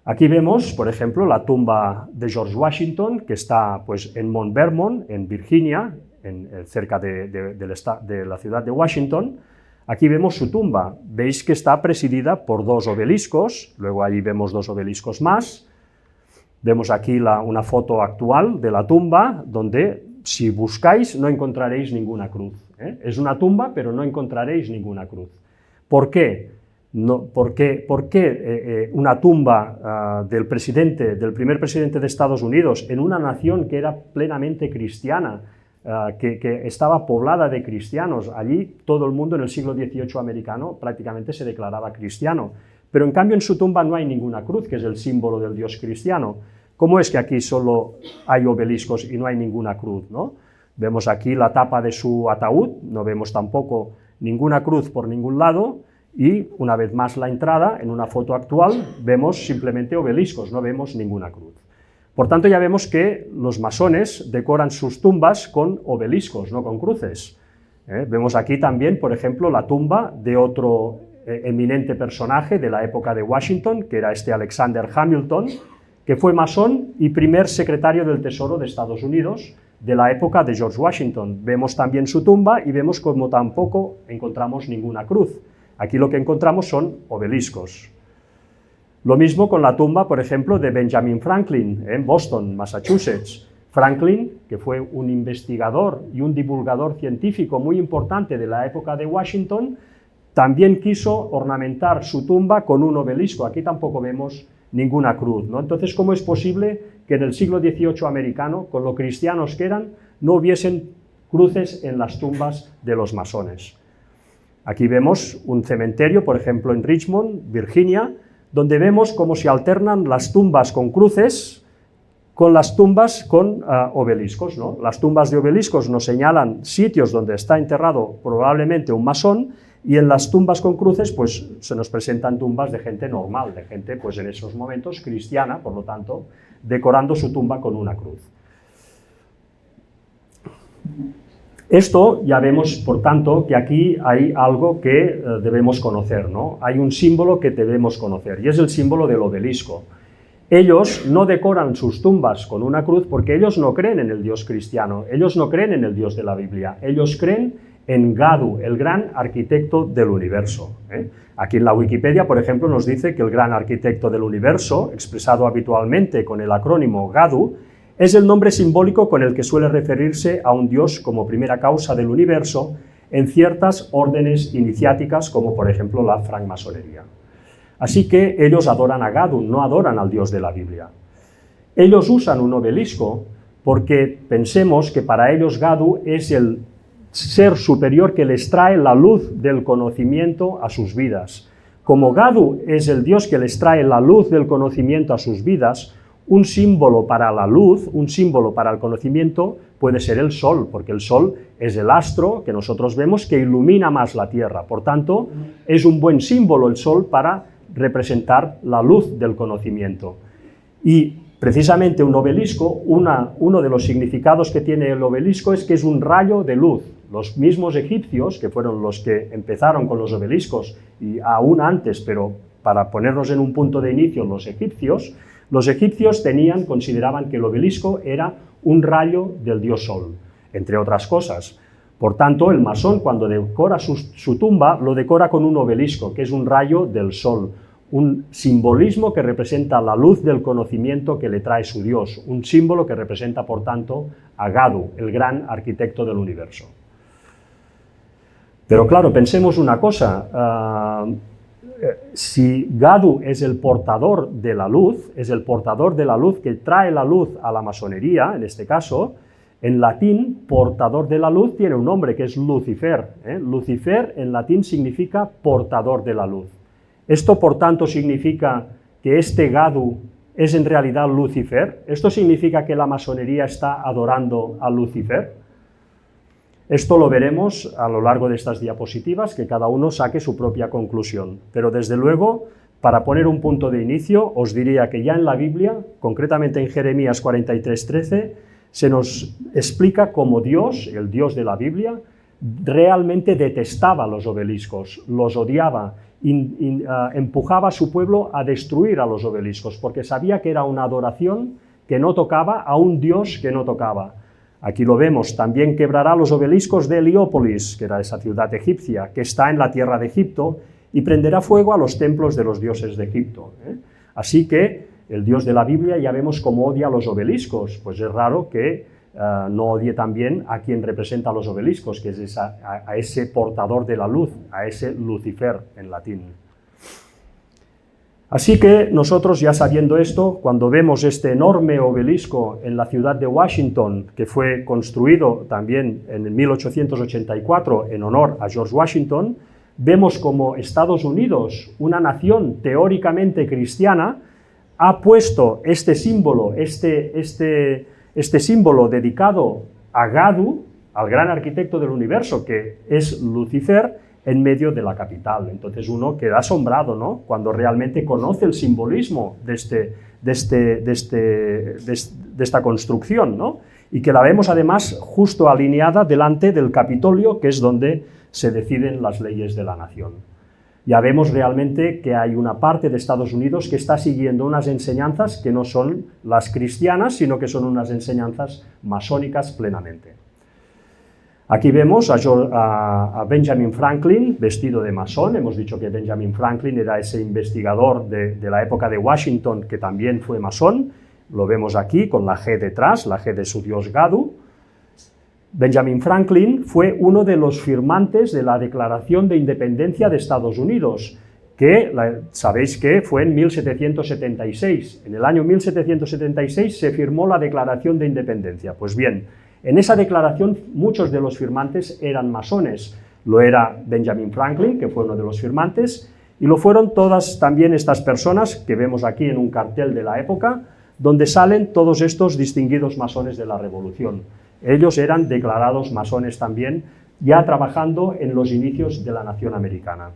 Aquí vemos, por ejemplo, la tumba de George Washington, que está pues, en Mount Vernon, en Virginia, cerca de la ciudad de Washington. Aquí vemos su tumba. Veis que está presidida por dos obeliscos, luego allí vemos dos obeliscos más. Vemos aquí una foto actual de la tumba, donde si buscáis no encontraréis ninguna cruz. Es una tumba, pero no encontraréis ninguna cruz. ¿Por qué? ¿Por qué una tumba del primer presidente de Estados Unidos, en una nación que era plenamente cristiana, que estaba poblada de cristianos? Allí todo el mundo en el siglo XVIII americano prácticamente se declaraba cristiano, pero en cambio en su tumba no hay ninguna cruz, que es el símbolo del Dios cristiano. ¿Cómo es que aquí solo hay obeliscos y no hay ninguna cruz, ¿no? Vemos aquí la tapa de su ataúd, no vemos tampoco ninguna cruz por ningún lado, y una vez más la entrada, en una foto actual, vemos simplemente obeliscos, no vemos ninguna cruz. Por tanto, ya vemos que los masones decoran sus tumbas con obeliscos, no con cruces. Vemos aquí también, por ejemplo, la tumba de otro eminente personaje de la época de Washington, que era Alexander Hamilton, que fue masón y primer secretario del Tesoro de Estados Unidos de la época de George Washington. Vemos también su tumba y vemos como tampoco encontramos ninguna cruz. Aquí lo que encontramos son obeliscos. Lo mismo con la tumba, por ejemplo, de Benjamin Franklin, en Boston, Massachusetts. Franklin, que fue un investigador y un divulgador científico muy importante de la época de Washington, también quiso ornamentar su tumba con un obelisco. Aquí tampoco vemos ninguna cruz, ¿no? Entonces, ¿cómo es posible que en el siglo XVIII americano, con lo cristianos que eran, no hubiesen cruces en las tumbas de los masones? Aquí vemos un cementerio, por ejemplo, en Richmond, Virginia, donde vemos cómo se alternan las tumbas con cruces con las tumbas con obeliscos, ¿no? Las tumbas de obeliscos nos señalan sitios donde está enterrado probablemente un masón, y en las tumbas con cruces pues se nos presentan tumbas de gente normal, de gente pues en esos momentos cristiana, por lo tanto, decorando su tumba con una cruz. Esto ya vemos, por tanto, que aquí hay algo que debemos conocer, ¿no? Hay un símbolo que debemos conocer, y es el símbolo del obelisco. Ellos no decoran sus tumbas con una cruz porque ellos no creen en el Dios cristiano, ellos no creen en el Dios de la Biblia, ellos creen en Gadu, el gran arquitecto del universo. Aquí en la Wikipedia, por ejemplo, nos dice que el gran arquitecto del universo, expresado habitualmente con el acrónimo Gadu, es el nombre simbólico con el que suele referirse a un dios como primera causa del universo en ciertas órdenes iniciáticas, como por ejemplo la francmasonería. Así que ellos adoran a Gadu, no adoran al Dios de la Biblia. Ellos usan un obelisco porque pensemos que para ellos Gadu es el ser superior que les trae la luz del conocimiento a sus vidas. Como Gadu es el Dios que les trae la luz del conocimiento a sus vidas, un símbolo para la luz, un símbolo para el conocimiento puede ser el sol, porque el sol es el astro que nosotros vemos que ilumina más la Tierra. Por tanto, es un buen símbolo el sol para representar la luz del conocimiento. Y precisamente un obelisco, uno de los significados que tiene el obelisco es que es un rayo de luz. Los mismos egipcios, que fueron los que empezaron con los obeliscos, y aún antes, pero para ponernos en un punto de inicio, los egipcios consideraban que el obelisco era un rayo del dios Sol, entre otras cosas. Por tanto, el masón, cuando decora su tumba, lo decora con un obelisco, que es un rayo del Sol, un simbolismo que representa la luz del conocimiento que le trae su Dios, un símbolo que representa, por tanto, a Gadu, el gran arquitecto del universo. Pero claro, pensemos una cosa, si Gadu es el portador de la luz, que trae la luz a la masonería, en este caso, en latín, portador de la luz tiene un nombre que es Lucifer. Lucifer en latín significa portador de la luz. Esto, por tanto, significa que este Gadu es en realidad Lucifer. ¿Esto significa que la masonería está adorando a Lucifer? Esto lo veremos a lo largo de estas diapositivas, que cada uno saque su propia conclusión. Pero desde luego, para poner un punto de inicio, os diría que ya en la Biblia, concretamente en Jeremías 43:13, se nos explica cómo Dios, el Dios de la Biblia, realmente detestaba los obeliscos, los odiaba, empujaba a su pueblo a destruir a los obeliscos, porque sabía que era una adoración que no tocaba a un dios que no tocaba. Aquí lo vemos, también quebrará los obeliscos de Heliópolis, que era esa ciudad egipcia, que está en la tierra de Egipto, y prenderá fuego a los templos de los dioses de Egipto. Así que el Dios de la Biblia ya vemos cómo odia los obeliscos, pues es raro que no odie también a quien representa los obeliscos, que es a ese portador de la luz, a ese Lucifer en latín. Así que nosotros, ya sabiendo esto, cuando vemos este enorme obelisco en la ciudad de Washington, que fue construido también en 1884 en honor a George Washington, vemos como Estados Unidos, una nación teóricamente cristiana, ha puesto este símbolo, este símbolo dedicado a Gadu, al gran arquitecto del universo, que es Lucifer, en medio de la capital. Entonces uno queda asombrado, ¿no?, cuando realmente conoce el simbolismo de esta construcción, ¿no?, y que la vemos además justo alineada delante del Capitolio, que es donde se deciden las leyes de la nación. Ya vemos realmente que hay una parte de Estados Unidos que está siguiendo unas enseñanzas que no son las cristianas, sino que son unas enseñanzas masónicas plenamente. Aquí vemos a Benjamin Franklin vestido de masón. Hemos dicho que Benjamin Franklin era ese investigador de la época de Washington que también fue masón. Lo vemos aquí con la G detrás, la G de su dios Gadu. Benjamin Franklin fue uno de los firmantes de la Declaración de Independencia de Estados Unidos, que sabéis que fue en 1776. En el año 1776 se firmó la Declaración de Independencia. Pues bien, en esa declaración muchos de los firmantes eran masones. Lo era Benjamin Franklin, que fue uno de los firmantes, y lo fueron todas también estas personas que vemos aquí en un cartel de la época, donde salen todos estos distinguidos masones de la Revolución. Ellos eran declarados masones también, ya trabajando en los inicios de la nación americana.